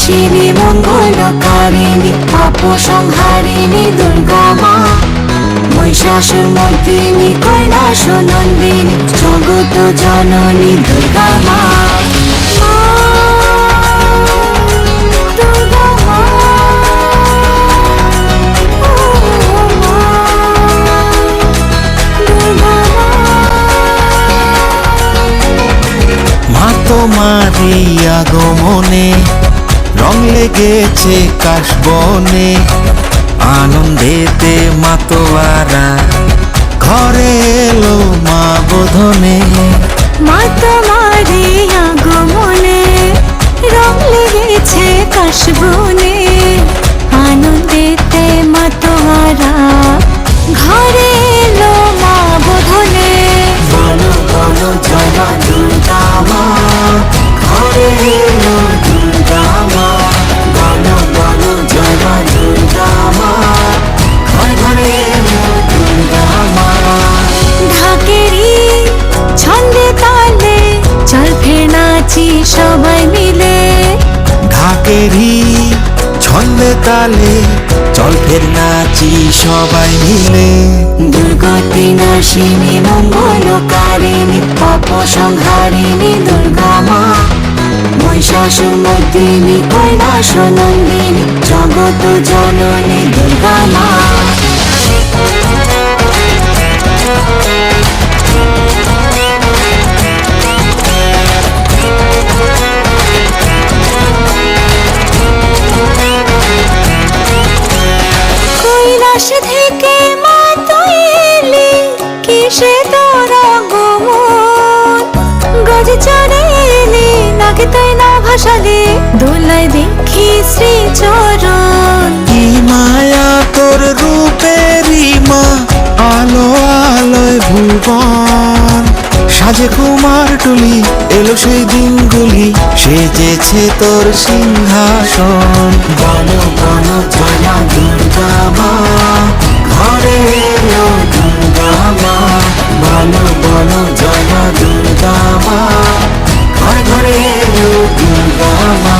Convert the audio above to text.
বিনাশিনী মঙ্গলকারিণী পাপ সংহারিণী দুর্গা মা, মহিষাসুর মর্দিনী কৈলাস নন্দিনী জগত জননী দুর্গা মা। তোমারই আগমনে রং লেগেছে কাশবনে, আনন্দেতে মাতোয়ারা ঘরে এলো মা বোধনে। মা তোমারই আগমনে রং লেগেছে কাশবনে, আনন্দেতে মাতোয়ারা ঘরে এলো মা বোধনে। বলো বলো জয় মা দুর্গা মা, ঘরে এলো দুর্গা মা। বলো বলো জয় মা দুর্গা মা, ঘরে ঘরে এলো দুর্গা মা। ঢাকেরই ছন্দে তালে চল ফের নাচি সবাই মিলে। ঢাকেরই ছন্দে তালে চল ফের নাচি সবাই মিলে। দুর্গতি নাশিনী মঙ্গলকারিণী পাপ সংহারিণী দুর্গা মা, মহিষাসুর মর্দিনী কৈলাস নন্দিনী জগত জননী দুর্গা মা। কৈলাস থেকে মা তুই এলি, কিসে তোর আগমন? গজ চড়ে এলি নাকি তুই না ভাসালি, দোলায় দেখি শ্রী চরণ। কি মায়া তোর রূপেরই মা, আলো আলোয় ভুবন। সাজে কুমার টুলি এলো সেই দিনগুলি, সেজেছে তোর সিংহাসন। বলো বলো জয় মা দুর্গা মা, ঘরে এলো দুর্গা মা। বলো বলো জয় মা দুর্গা মা, ঘরে ঘরে এলো দুর্গা মা।